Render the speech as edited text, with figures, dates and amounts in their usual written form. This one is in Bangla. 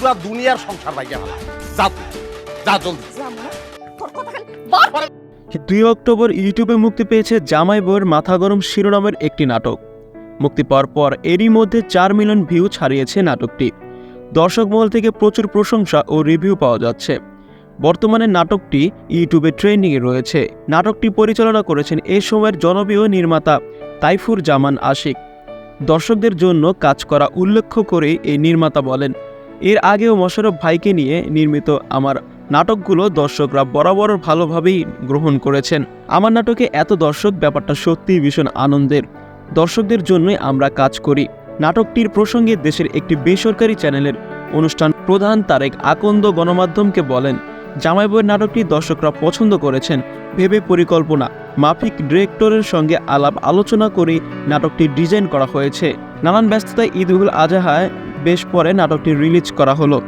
পুরা দুনিয়ার সংসার ভাইয়া ভালা যা তুই, যা জলদি। 2 অক্টোবর ইউটিউবে মুক্তি পেয়েছে জামাই বউয়ের মাথা গরম শিরোনামের একটি নাটক। মুক্তি পাওয়ার পর এরই মধ্যে 4 মিলিয়ন ভিউ ছাড়িয়েছে নাটকটি। দর্শক মহল থেকে প্রচুর প্রশংসা ও রিভিউ পাওয়া যাচ্ছে। বর্তমানে নাটকটি ইউটিউবে ট্রেন্ডিংয়ে রয়েছে। নাটকটি পরিচালনা করেছেন এই সময়ের জনপ্রিয় নির্মাতা তাইফুর জামান আশিক। দর্শকদের জন্য কাজ করা উল্লেখ করে এই নির্মাতা বলেন, এর আগেও মোশাররফ ভাইকে নিয়ে নির্মিত আমার নাটকগুলো দর্শকরা বরাবর ভালোভাবেই গ্রহণ করেছেন। আমার নাটকে এত দর্শক, ব্যাপারটা সত্যিই ভীষণ আনন্দের। দর্শকদের জন্যই আমরা কাজ করি। নাটকটির প্রসঙ্গে দেশের একটি বেসরকারি চ্যানেলের অনুষ্ঠান প্রধান তারেক আকন্দ গণমাধ্যমকে বলেন, জামাই বউয়ের নাটকটি দর্শকরা পছন্দ করেছেন ভেবে পরিকল্পনা মাফিক ডিরেক্টরের সঙ্গে আলাপ আলোচনা করে নাটকটি ডিজাইন করা হয়েছে। নানান ব্যস্ততায় ঈদ উল আজহায় বেশ পরে নাটকটি রিলিজ করা হলো।